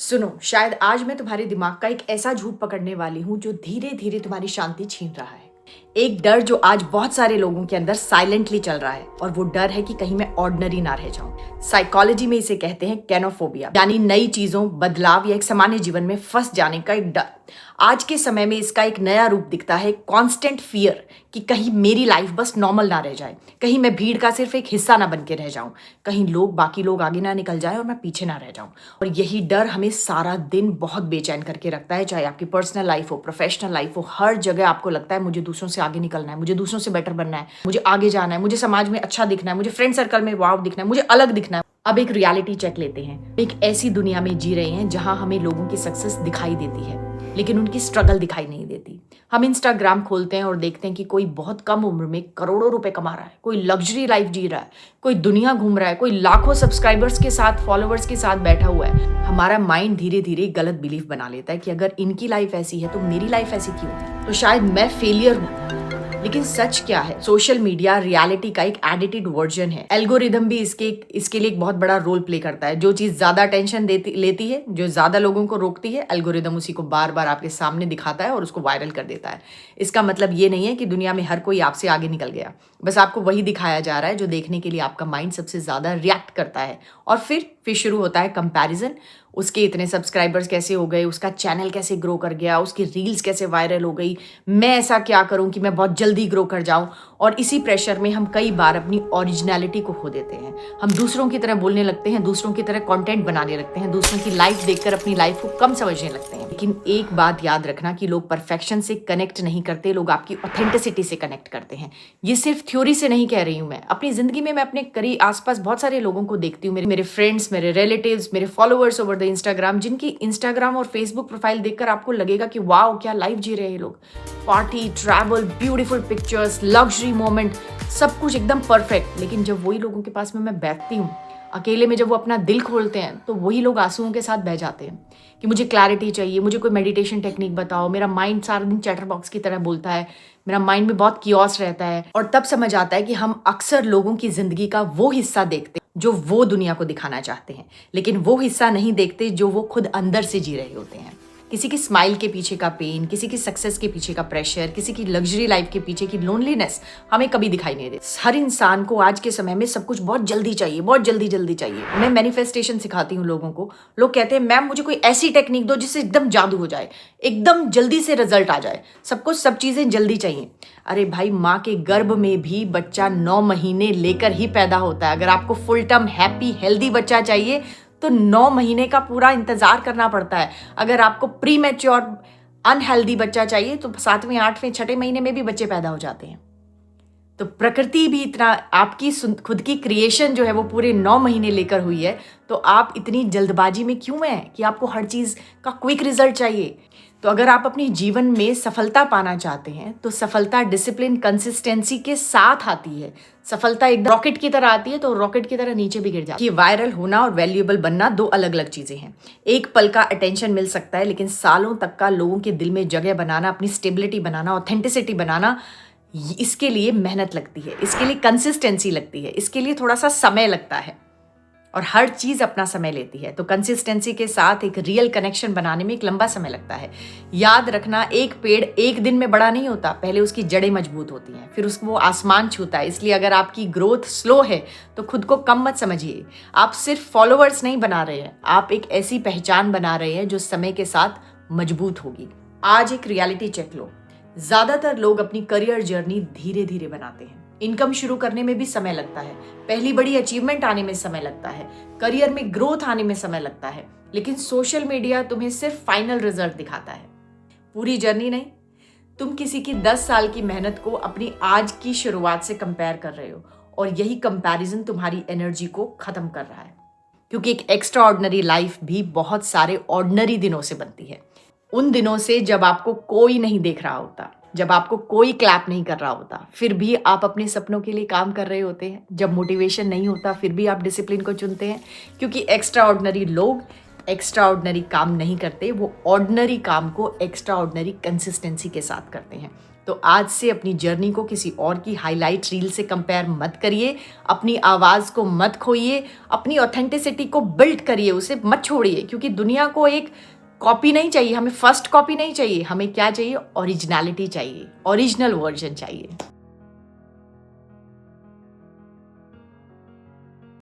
सुनो, शायद आज मैं तुम्हारे दिमाग का एक ऐसा झूठ पकड़ने वाली हूँ जो धीरे धीरे तुम्हारी शांति छीन रहा है। एक डर जो आज बहुत सारे लोगों के अंदर साइलेंटली चल रहा है, और वो डर है कि कहीं मैं ऑर्डिनरी ना रह जाऊं। साइकोलॉजी में इसे कहते हैं कैनोफोबिया, यानी नई चीजों, बदलाव या एक सामान्य जीवन में फंस जाने का एक डर। आज के समय में इसका एक नया रूप दिखता है, कांस्टेंट फियर, कि कहीं मेरी लाइफ बस नॉर्मल ना रह जाए, कहीं मैं भीड़ का सिर्फ एक हिस्सा ना बन के रह जाऊं, कहीं बाकी लोग आगे ना निकल जाए और मैं पीछे ना रह जाऊं। और यही डर हमें सारा दिन बहुत बेचैन करके रखता है, चाहे आपकी पर्सनल लाइफ हो, प्रोफेशनल लाइफ हो। हर जगह आपको लगता है मुझे दूसरों से आगे निकलना है, मुझे दूसरों से बेटर बनना है, मुझे आगे जाना है, मुझे समाज में अच्छा दिखना है, मुझे फ्रेंड सर्कल में वाव दिखना है, मुझे अलग दिखना है। अब एक रियलिटी चेक लेते हैं। एक ऐसी दुनिया में जी रहे हैं जहां हमें लोगों की सक्सेस दिखाई देती है, लेकिन उनकी स्ट्रगल दिखाई नहीं देती। हम इंस्टाग्राम खोलते हैं और देखते हैं कि कोई बहुत कम उम्र में करोड़ों रुपए कमा रहा है, कोई लग्जरी लाइफ जी रहा है, कोई दुनिया घूम रहा है, कोई लाखों सब्सक्राइबर्स के साथ, फॉलोअर्स के साथ बैठा हुआ है। हमारा माइंड धीरे धीरे गलत बिलीफ बना लेता है कि अगर इनकी लाइफ ऐसी है तो मेरी लाइफ ऐसी क्यों है, तो शायद मैं फेलियर हूं। लेकिन सच क्या है? सोशल मीडिया रियलिटी का एक एडिटेड वर्जन है। एल्गोरिदम भी इसके लिए एक बहुत बड़ा रोल प्ले करता है। जो चीज ज्यादा अटेंशन लेती है, जो ज्यादा लोगों को रोकती है, एल्गोरिदम उसी को बार बार आपके सामने दिखाता है और उसको वायरल कर देता है। इसका मतलब ये नहीं है कि दुनिया में हर कोई आपसे आगे निकल गया, बस आपको वही दिखाया जा रहा है जो देखने के लिए आपका माइंड सबसे ज्यादा रिएक्ट करता है। और फिर शुरू होता है कंपैरिजन। उसके इतने सब्सक्राइबर्स कैसे हो गए, उसका चैनल कैसे ग्रो कर गया, उसकी रील्स कैसे वायरल हो गई, मैं ऐसा क्या करूं कि मैं बहुत जल्दी ग्रो कर जाऊं। और इसी प्रेशर में हम कई बार अपनी ओरिजिनलिटी को खो देते हैं। हम दूसरों की तरह बोलने लगते हैं, दूसरों की तरह कंटेंट बनाने लगते हैं, दूसरों की लाइफ देखकर अपनी लाइफ को कम समझने लगते हैं। लेकिन एक बात याद रखना कि लोग परफेक्शन से कनेक्ट नहीं करते, लोग आपकी ऑथेंटिसिटी से कनेक्ट करते हैं। ये सिर्फ थ्योरी से नहीं कह रही हूं मैं। अपनी जिंदगी में मैं अपने करीब आसपास बहुत सारे लोगों को देखती हूँ, मेरे फ्रेंड्स, मेरे रिलेटिव्स, मेरे फॉलोअर्स ओवर द इंस्टाग्राम, जिनकी इंस्टाग्राम और फेसबुक प्रोफाइल देखकर आपको लगेगा कि वाओ, क्या लाइफ जी रहे हैं लोग। Party, travel, beautiful pictures, luxury moment, सब कुछ एकदम परफेक्ट। लेकिन जब वही लोगों के पास में मैं बैठती हूँ अकेले में, जब वो अपना दिल खोलते हैं, तो वही लोग आंसुओं के साथ बह जाते हैं कि मुझे क्लैरिटी चाहिए, मुझे कोई मेडिटेशन टेक्निक बताओ, मेरा माइंड सारा दिन चैटर बॉक्स की तरह बोलता है, मेरा माइंड में बहुत कियोस रहता है। और तब समझ आता है कि हम अक्सर लोगों की जिंदगी का वो हिस्सा देखते हैं जो वो दुनिया को दिखाना चाहते हैं, लेकिन वो हिस्सा नहीं देखते जो वो खुद अंदर से जी रहे होते हैं। किसी की स्माइल के पीछे का पेन, किसी की सक्सेस के पीछे का प्रेशर, किसी की लग्जरी लाइफ के पीछे की लोनलीनेस हमें कभी दिखाई नहीं देती। हर इंसान को आज के समय में सब कुछ बहुत जल्दी चाहिए, बहुत जल्दी जल्दी चाहिए। मैं मैनिफेस्टेशन सिखाती हूँ लोगों को। लोग कहते हैं मैम मुझे कोई ऐसी टेक्निक दो जिससे एकदम जादू हो जाए, एकदम जल्दी से रिजल्ट आ जाए, सबको सब चीजें जल्दी चाहिए। अरे भाई, माँ के गर्भ में भी बच्चा 9 महीने लेकर ही पैदा होता है। अगर आपको फुल टर्म हैप्पी हेल्दी बच्चा चाहिए तो 9 महीने का पूरा इंतजार करना पड़ता है। अगर आपको प्री मैच्योर अनहेल्दी बच्चा चाहिए तो 7वें, 8वें, 6ठे महीने में भी बच्चे पैदा हो जाते हैं। तो प्रकृति भी इतना, आपकी खुद की क्रिएशन जो है वो पूरे 9 महीने लेकर हुई है। तो आप इतनी जल्दबाजी में क्यों हैं कि आपको हर चीज का क्विक रिजल्ट चाहिए? तो अगर आप अपने जीवन में सफलता पाना चाहते हैं तो सफलता डिसिप्लिन, कंसिस्टेंसी के साथ आती है। सफलता एक रॉकेट की तरह आती है तो रॉकेट की तरह नीचे भी गिर जाती है। वायरल होना और वैल्यूएबल बनना दो अलग अलग चीजें हैं। एक पल का अटेंशन मिल सकता है, लेकिन सालों तक का लोगों के दिल में जगह बनाना, अपनी स्टेबिलिटी बनाना, ऑथेंटिसिटी बनाना, इसके लिए मेहनत लगती है, इसके लिए कंसिस्टेंसी लगती है, इसके लिए थोड़ा सा समय लगता है। और हर चीज अपना समय लेती है। तो कंसिस्टेंसी के साथ एक रियल कनेक्शन बनाने में एक लंबा समय लगता है। याद रखना, एक पेड़ एक दिन में बड़ा नहीं होता, पहले उसकी जड़ें मजबूत होती हैं, फिर उसको वो आसमान छूता है। इसलिए अगर आपकी ग्रोथ स्लो है तो खुद को कम मत समझिए। आप सिर्फ फॉलोअर्स नहीं बना रहे हैं, आप एक ऐसी पहचान बना रहे हैं जो समय के साथ मजबूत होगी। आज एक रियलिटी चेक लो। ज्यादातर लोग अपनी करियर जर्नी धीरे धीरे बनाते हैं। इनकम शुरू करने में भी समय लगता है, पहली बड़ी अचीवमेंट आने में समय लगता है, करियर में ग्रोथ आने में समय लगता है। लेकिन सोशल मीडिया तुम्हें सिर्फ फाइनल रिजल्ट दिखाता है, पूरी जर्नी नहीं। तुम किसी की 10 साल की मेहनत को अपनी आज की शुरुआत से कंपेयर कर रहे हो, और यही कंपैरिजन तुम्हारी एनर्जी को खत्म कर रहा है। क्योंकि एक एक्स्ट्रा ऑर्डिनरी लाइफ भी बहुत सारे ऑर्डिनरी दिनों से बनती है। उन दिनों से जब आपको कोई नहीं देख रहा होता, जब आपको कोई क्लैप नहीं कर रहा होता, फिर भी आप अपने सपनों के लिए काम कर रहे होते हैं। जब मोटिवेशन नहीं होता फिर भी आप डिसिप्लिन को चुनते हैं। क्योंकि एक्स्ट्रा ऑर्डिनरी लोग एक्स्ट्रा ऑर्डिनरी काम नहीं करते, वो ऑर्डिनरी काम को एक्स्ट्रा ऑर्डिनरी कंसिस्टेंसी के साथ करते हैं। तो आज से अपनी जर्नी को किसी और की हाईलाइट रील से कंपेयर मत करिए, अपनी आवाज़ को मत खोइए, अपनी ऑथेंटिसिटी को बिल्ड करिए, उसे मत छोड़िए, क्योंकि दुनिया को एक कॉपी नहीं चाहिए, हमें फर्स्ट कॉपी नहीं चाहिए, हमें क्या चाहिए? ओरिजिनलिटी चाहिए, ओरिजिनल वर्जन चाहिए।